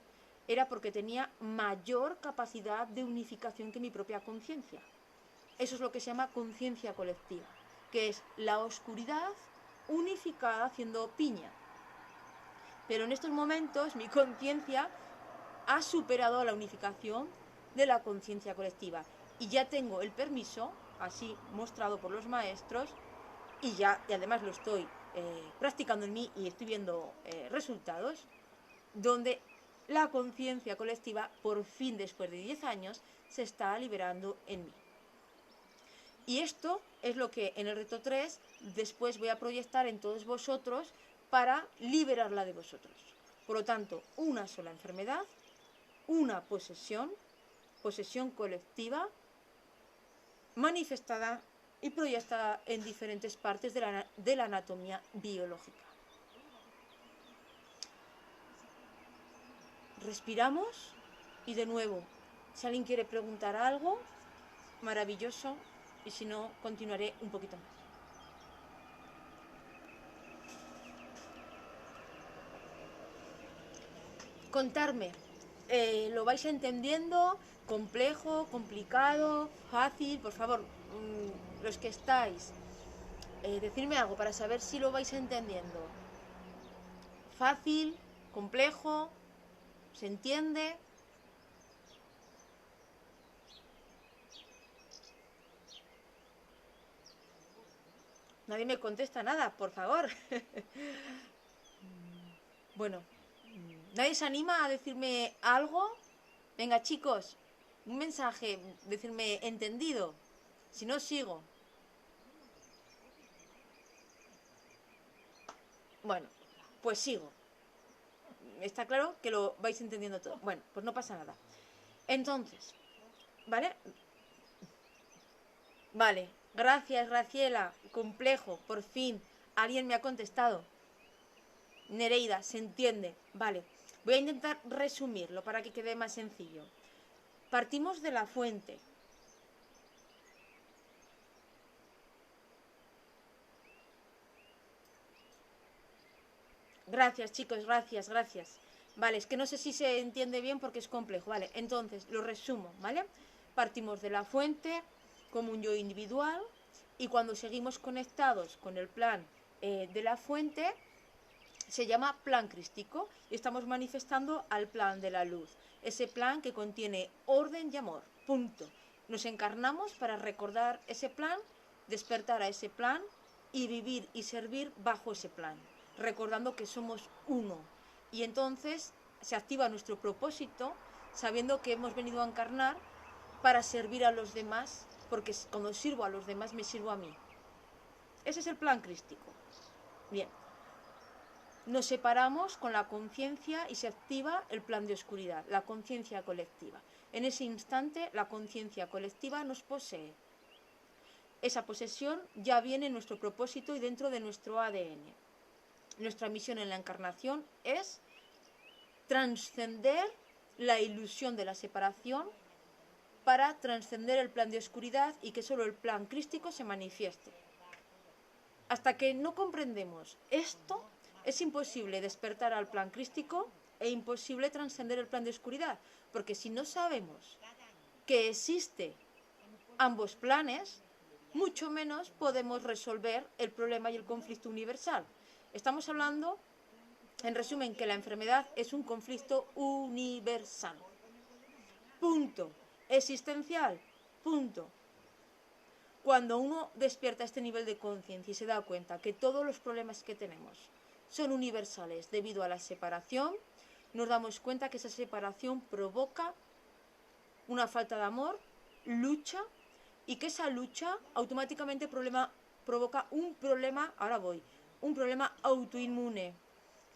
era porque tenía mayor capacidad de unificación que mi propia conciencia. Eso es lo que se llama conciencia colectiva, que es la oscuridad unificada haciendo piña. Pero en estos momentos mi conciencia ha superado la unificación de la conciencia colectiva y ya tengo el permiso, así mostrado por los maestros, y además lo estoy practicando en mí y estoy viendo resultados, donde la conciencia colectiva, por fin después de 10 años, se está liberando en mí. Y esto es lo que en el reto 3 después voy a proyectar en todos vosotros para liberarla de vosotros. Por lo tanto, una sola enfermedad, una posesión colectiva, manifestada y proyectada en diferentes partes de la anatomía biológica. Respiramos y de nuevo, si alguien quiere preguntar algo, maravilloso, y si no, continuaré un poquito más. Contarme, ¿lo vais entendiendo? ¿Complejo, complicado, fácil? Por favor, los que estáis, decidme algo para saber si lo vais entendiendo. ¿Fácil? ¿Complejo? ¿Se entiende? Nadie me contesta nada, por favor. Bueno, ¿nadie se anima a decirme algo? Venga, chicos, un mensaje, decirme entendido. Si no, sigo. Bueno, pues sigo. Está claro que lo vais entendiendo todo. Bueno, pues no pasa nada. Entonces, ¿vale? Vale, gracias, Graciela. Complejo, por fin. Alguien me ha contestado. Nereida, se entiende. Vale, voy a intentar resumirlo para que quede más sencillo. Partimos de la fuente. Gracias, chicos, gracias. Vale, es que no sé si se entiende bien porque es complejo. Vale, entonces lo resumo, ¿vale? Partimos de la fuente como un yo individual y cuando seguimos conectados con el plan de la fuente se llama plan crístico y estamos manifestando al plan de la luz. Ese plan que contiene orden y amor. Punto. Nos encarnamos para recordar ese plan, despertar a ese plan y vivir y servir bajo ese plan, recordando que somos uno. Y entonces se activa nuestro propósito sabiendo que hemos venido a encarnar para servir a los demás, porque cuando sirvo a los demás me sirvo a mí. Ese es el plan crístico. Bien. Nos separamos con la conciencia y se activa el plan de oscuridad, la conciencia colectiva. En ese instante la conciencia colectiva nos posee. Esa posesión ya viene en nuestro propósito y dentro de nuestro ADN. Nuestra misión en la encarnación es trascender la ilusión de la separación para trascender el plan de oscuridad y que solo el plan crístico se manifieste. Hasta que no comprendemos esto, es imposible despertar al plan crístico e imposible trascender el plan de oscuridad, porque si no sabemos que existe ambos planes, mucho menos podemos resolver el problema y el conflicto universal. Estamos hablando, en resumen, que la enfermedad es un conflicto universal. Punto. Existencial. Punto. Cuando uno despierta este nivel de conciencia y se da cuenta que todos los problemas que tenemos son universales debido a la separación, nos damos cuenta que esa separación provoca una falta de amor, lucha, y que esa lucha automáticamente provoca un problema, un problema autoinmune.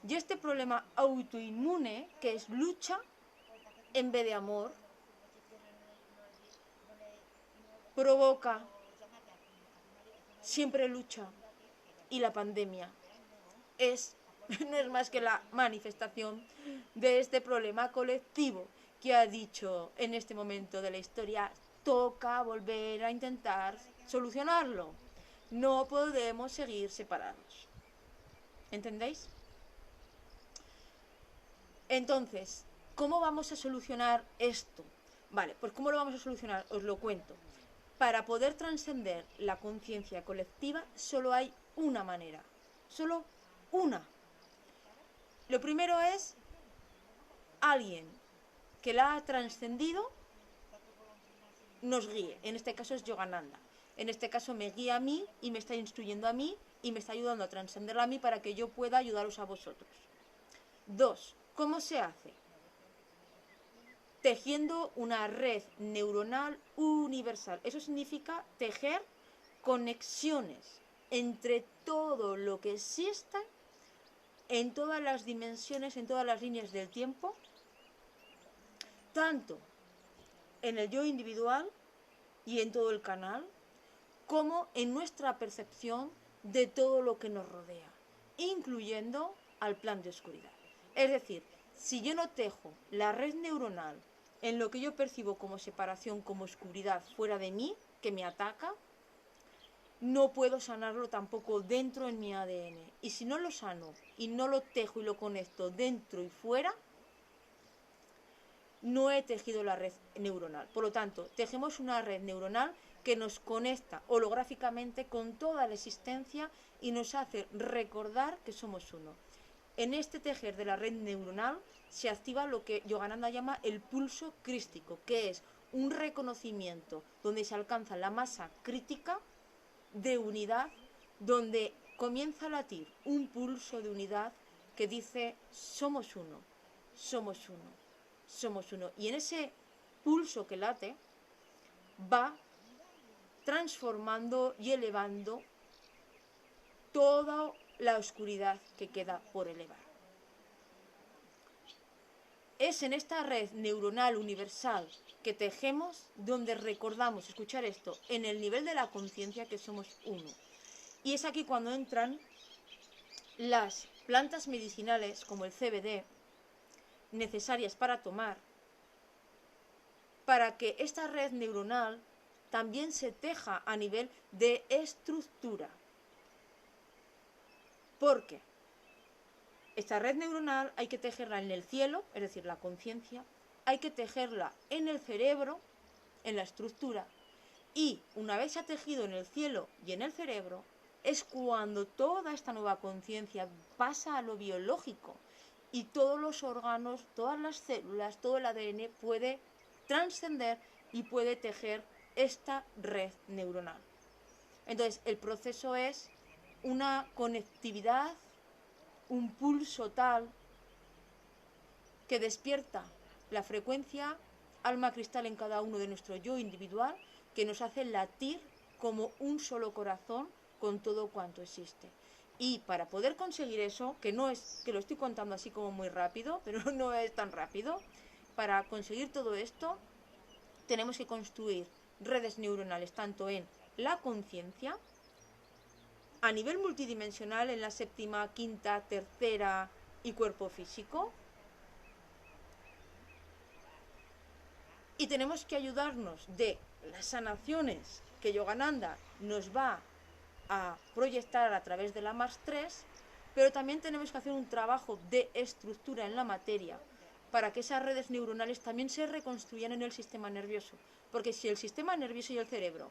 Y este problema autoinmune, que es lucha, en vez de amor, provoca siempre lucha. Y la pandemia no es más que la manifestación de este problema colectivo que ha dicho en este momento de la historia, toca volver a intentar solucionarlo. No podemos seguir separados. ¿Entendéis? Entonces, ¿cómo vamos a solucionar esto? Vale, pues ¿cómo lo vamos a solucionar? Os lo cuento. Para poder trascender la conciencia colectiva solo hay una manera. Solo una. Lo primero es alguien que la ha trascendido nos guíe. En este caso es Yogananda. En este caso me guía a mí y me está instruyendo a mí y me está ayudando a trascenderla a mí para que yo pueda ayudaros a vosotros. 2. ¿Cómo se hace? Tejiendo una red neuronal universal. Eso significa tejer conexiones entre todo lo que existe en todas las dimensiones, en todas las líneas del tiempo, tanto en el yo individual y en todo el canal, como en nuestra percepción de todo lo que nos rodea, incluyendo al plan de oscuridad. Es decir, si yo no tejo la red neuronal en lo que yo percibo como separación, como oscuridad fuera de mí, que me ataca, no puedo sanarlo tampoco dentro en mi ADN. Y si no lo sano y no lo tejo y lo conecto dentro y fuera, no he tejido la red neuronal. Por lo tanto, tejemos una red neuronal que nos conecta holográficamente con toda la existencia y nos hace recordar que somos uno. En este tejer de la red neuronal se activa lo que Yogananda llama el pulso crístico, que es un reconocimiento donde se alcanza la masa crítica de unidad, donde comienza a latir un pulso de unidad que dice somos uno, somos uno, somos uno. Y en ese pulso que late va transformando y elevando toda la oscuridad que queda por elevar. Es en esta red neuronal universal que tejemos donde recordamos, escuchar esto, en el nivel de la conciencia que somos uno. Y es aquí cuando entran las plantas medicinales como el CBD, necesarias para tomar, para que esta red neuronal también se teja a nivel de estructura. ¿Por qué? Esta red neuronal hay que tejerla en el cielo, es decir, la conciencia, hay que tejerla en el cerebro, en la estructura, y una vez se ha tejido en el cielo y en el cerebro, es cuando toda esta nueva conciencia pasa a lo biológico y todos los órganos, todas las células, todo el ADN puede trascender y puede tejer esta red neuronal. Entonces, el proceso es una conectividad, un pulso tal que despierta la frecuencia alma cristal en cada uno de nuestro yo individual, que nos hace latir como un solo corazón con todo cuanto existe. Y para poder conseguir eso, que no es, que lo estoy contando así como muy rápido, pero no es tan rápido, para conseguir todo esto tenemos que construir redes neuronales tanto en la conciencia, a nivel multidimensional, en la séptima, quinta, tercera y cuerpo físico. Y tenemos que ayudarnos de las sanaciones que Yogananda nos va a proyectar a través de la MAS 3, pero también tenemos que hacer un trabajo de estructura en la materia para que esas redes neuronales también se reconstruyan en el sistema nervioso. Porque si el sistema nervioso y el cerebro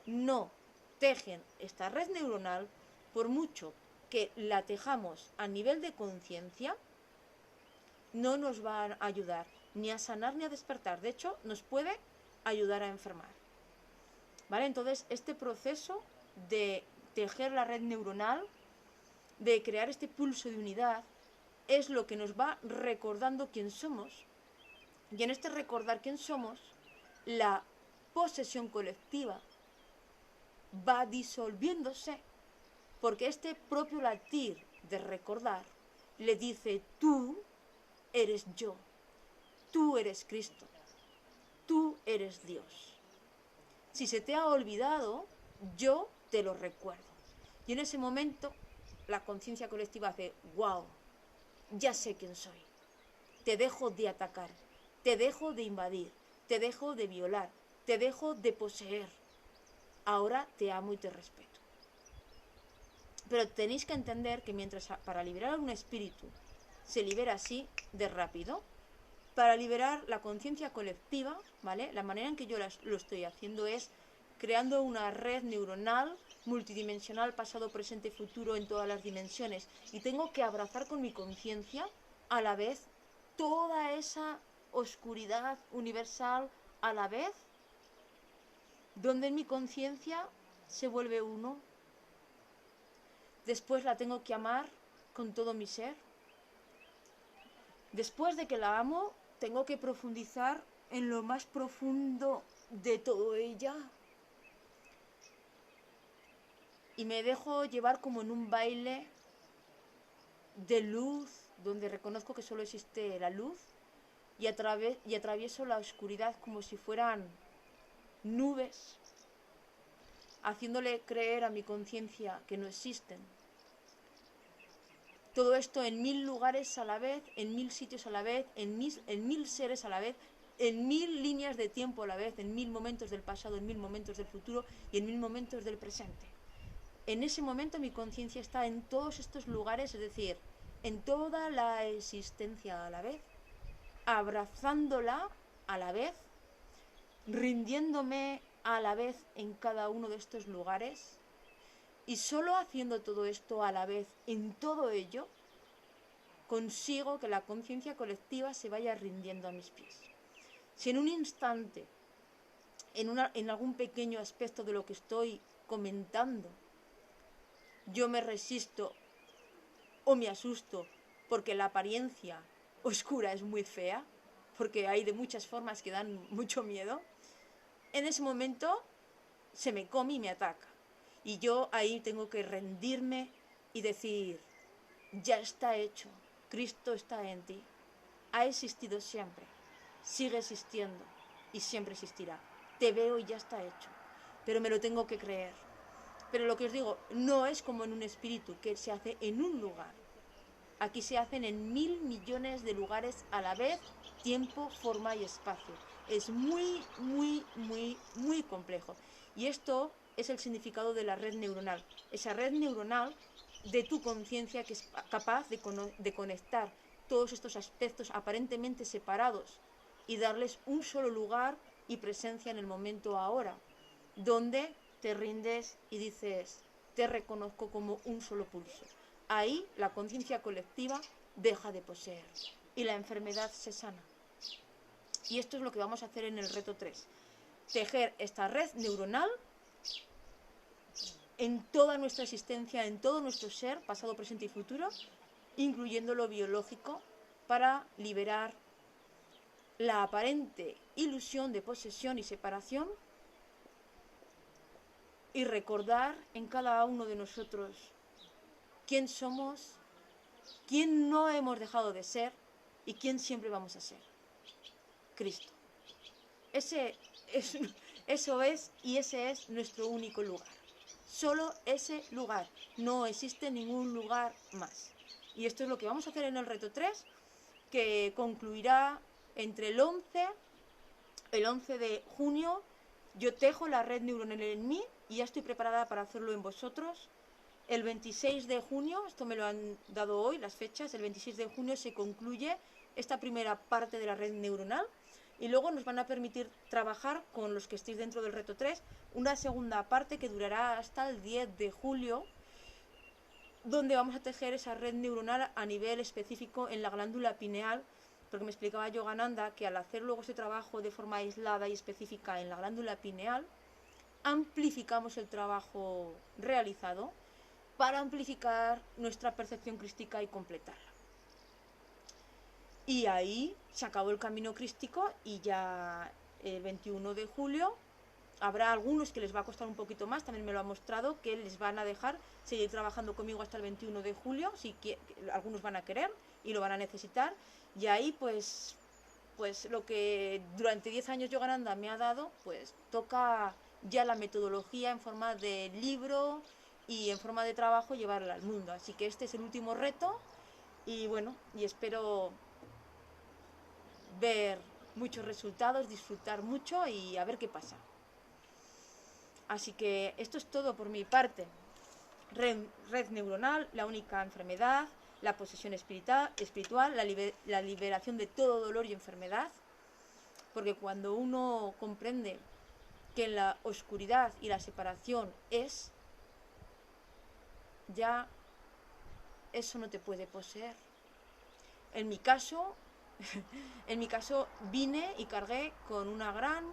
no tejen esta red neuronal, por mucho que la tejamos a nivel de conciencia, no nos va a ayudar ni a sanar ni a despertar. De hecho, nos puede ayudar a enfermar. ¿Vale? Entonces, este proceso de tejer la red neuronal, de crear este pulso de unidad, es lo que nos va recordando quién somos. Y en este recordar quién somos, la posesión colectiva va disolviéndose, porque este propio latir de recordar le dice: tú eres yo, tú eres Cristo, tú eres Dios. Si se te ha olvidado, yo te lo recuerdo. Y en ese momento la conciencia colectiva hace: wow, ya sé quién soy. Te dejo de atacar, te dejo de invadir, te dejo de violar, te dejo de poseer. Ahora te amo y te respeto. Pero tenéis que entender que mientras para liberar a un espíritu se libera así de rápido, para liberar la conciencia colectiva, ¿vale? La manera en que yo lo estoy haciendo es creando una red neuronal multidimensional, pasado, presente y futuro en todas las dimensiones. Y tengo que abrazar con mi conciencia a la vez toda esa oscuridad universal a la vez, donde en mi conciencia se vuelve uno. Después la tengo que amar con todo mi ser. Después de que la amo, tengo que profundizar en lo más profundo de todo ella. Y me dejo llevar como en un baile de luz, donde reconozco que solo existe la luz, y atravieso la oscuridad como si fueran nubes, haciéndole creer a mi conciencia que no existen. Todo esto en 1000 lugares a la vez, en 1000 sitios a la vez, en mil seres a la vez, en 1000 líneas de tiempo a la vez, en 1000 momentos del pasado, en 1000 momentos del futuro y en 1000 momentos del presente. En ese momento mi conciencia está en todos estos lugares, es decir, en toda la existencia a la vez, abrazándola a la vez, rindiéndome a la vez en cada uno de estos lugares, y solo haciendo todo esto a la vez en todo ello, consigo que la conciencia colectiva se vaya rindiendo a mis pies. Si en un instante, en algún pequeño aspecto de lo que estoy comentando, yo me resisto o me asusto porque la apariencia oscura es muy fea, porque hay de muchas formas que dan mucho miedo, en ese momento se me come y me ataca. Y yo ahí tengo que rendirme y decir, ya está hecho, Cristo está en ti, ha existido siempre, sigue existiendo y siempre existirá. Te veo y ya está hecho, pero me lo tengo que creer. Pero lo que os digo, no es como en un espíritu que se hace en un lugar. Aquí se hacen en 1000 millones de lugares a la vez, tiempo, forma y espacio. Es muy, muy, muy, muy complejo. Y esto es el significado de la red neuronal. Esa red neuronal de tu conciencia que es capaz de conectar todos estos aspectos aparentemente separados y darles un solo lugar y presencia en el momento ahora, donde te rindes y dices, te reconozco como un solo pulso. Ahí la conciencia colectiva deja de poseer y la enfermedad se sana. Y esto es lo que vamos a hacer en el reto 3. Tejer esta red neuronal en toda nuestra existencia, en todo nuestro ser, pasado, presente y futuro, incluyendo lo biológico, para liberar la aparente ilusión de posesión y separación y recordar en cada uno de nosotros quién somos, quién no hemos dejado de ser y quién siempre vamos a ser. Cristo. Eso es y ese es nuestro único lugar. Solo ese lugar. No existe ningún lugar más. Y esto es lo que vamos a hacer en el reto 3, que concluirá entre el 11 de junio. Yo tejo la red neuronal en mí y ya estoy preparada para hacerlo en vosotros. El 26 de junio, esto me lo han dado hoy, las fechas, el 26 de junio se concluye esta primera parte de la red neuronal y luego nos van a permitir trabajar con los que estéis dentro del reto 3 una segunda parte que durará hasta el 10 de julio, donde vamos a tejer esa red neuronal a nivel específico en la glándula pineal, porque me explicaba Yogananda que al hacer luego ese trabajo de forma aislada y específica en la glándula pineal, amplificamos el trabajo realizado para amplificar nuestra percepción crística y completarla. Y ahí se acabó el camino crístico y ya el 21 de julio habrá algunos que les va a costar un poquito más, también me lo ha mostrado, que les van a dejar seguir trabajando conmigo hasta el 21 de julio, si algunos van a querer y lo van a necesitar, y ahí pues lo que durante 10 años Yogananda me ha dado, pues toca ya la metodología en forma de libro y en forma de trabajo llevarla al mundo. Así que este es el último reto y bueno, y espero ver muchos resultados, disfrutar mucho y a ver qué pasa. Así que esto es todo por mi parte. Red neuronal, la única enfermedad, la posesión espiritual, la liberación de todo dolor y enfermedad, porque cuando uno comprende que en la oscuridad y la separación es, ya eso no te puede poseer. En mi caso vine y cargué con una gran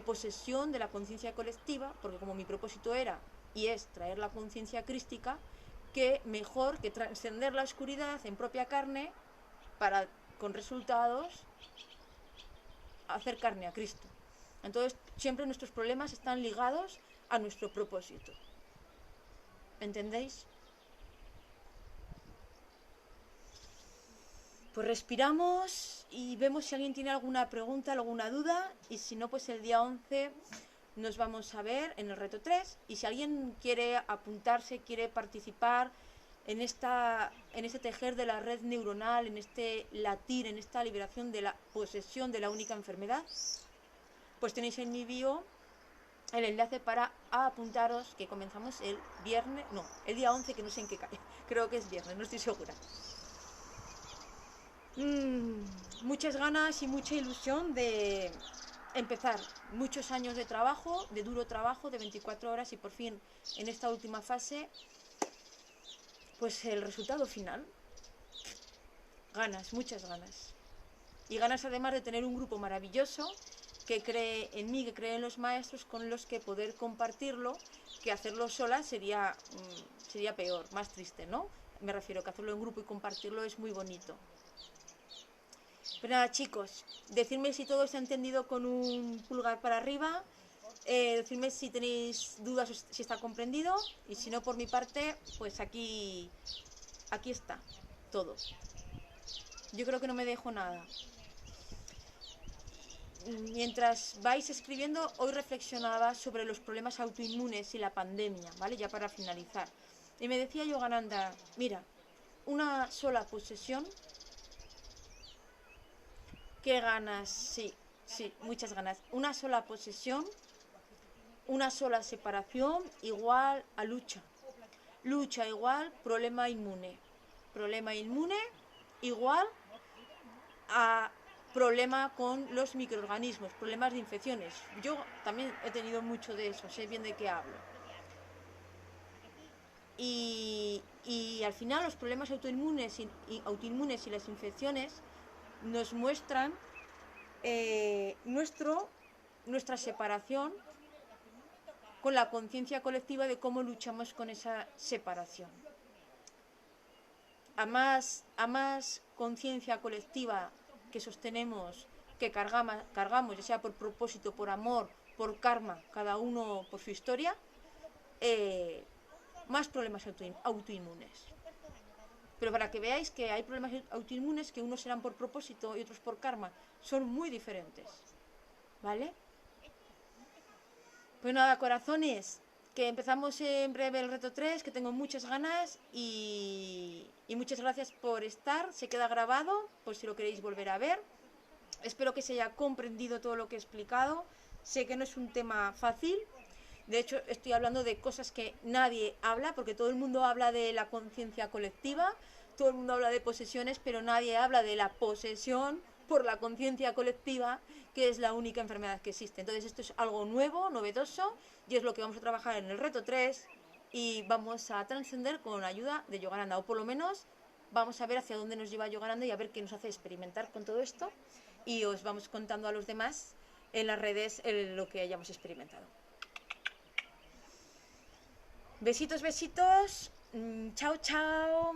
posesión de la conciencia colectiva, porque como mi propósito era y es traer la conciencia crística, que mejor que trascender la oscuridad en propia carne para, con resultados, hacer carne a Cristo. Entonces, siempre nuestros problemas están ligados a nuestro propósito. ¿Entendéis? Pues respiramos y vemos si alguien tiene alguna pregunta, alguna duda, y si no, pues el día 11 nos vamos a ver en el reto 3, y si alguien quiere apuntarse, quiere participar en este tejer de la red neuronal, en este latir, en esta liberación de la posesión de la única enfermedad, pues tenéis en mi bio el enlace para apuntaros, que comenzamos el viernes, no, el día 11, que no sé en qué cae, creo que es viernes, no estoy segura. Muchas ganas y mucha ilusión de empezar muchos años de trabajo, de duro trabajo, de 24 horas, y por fin en esta última fase, pues el resultado final. Ganas, muchas ganas. Y ganas además de tener un grupo maravilloso que cree en mí, que cree en los maestros, con los que poder compartirlo, que hacerlo sola sería peor, más triste, ¿no? Me refiero que hacerlo en grupo y compartirlo es muy bonito. Pero nada, chicos, decidme si todo se ha entendido con un pulgar para arriba, decidme si tenéis dudas o si está comprendido, y si no, por mi parte, pues aquí está todo. Yo creo que no me dejo nada. Mientras vais escribiendo, hoy reflexionaba sobre los problemas autoinmunes y la pandemia, ¿vale? Ya para finalizar. Y me decía Yogananda, mira, una sola posesión. ¿Qué ganas? Sí, muchas ganas. Una sola posesión, una sola separación igual a lucha. Lucha igual problema inmune. Problema inmune igual a problema con los microorganismos, problemas de infecciones. Yo también he tenido mucho de eso, sé bien de qué hablo. Y al final los problemas autoinmunes y las infecciones nos muestran nuestra separación con la conciencia colectiva de cómo luchamos con esa separación. A más conciencia colectiva que sostenemos, que cargamos, ya sea por propósito, por amor, por karma, cada uno por su historia, más problemas autoinmunes. Pero para que veáis que hay problemas autoinmunes que unos serán por propósito y otros por karma, son muy diferentes, ¿vale? Pues nada, corazones, que empezamos en breve el reto 3, que tengo muchas ganas, y muchas gracias por estar. Se queda grabado por si lo queréis volver a ver. Espero que se haya comprendido todo lo que he explicado. Sé que no es un tema fácil. De hecho, estoy hablando de cosas que nadie habla, porque todo el mundo habla de la conciencia colectiva, todo el mundo habla de posesiones, pero nadie habla de la posesión por la conciencia colectiva, que es la única enfermedad que existe. Entonces esto es algo nuevo, novedoso, y es lo que vamos a trabajar en el reto 3, y vamos a trascender con la ayuda de Yogananda, o por lo menos vamos a ver hacia dónde nos lleva Yogananda y a ver qué nos hace experimentar con todo esto, y os vamos contando a los demás en las redes lo que hayamos experimentado. Besitos, besitos. Chao, chao.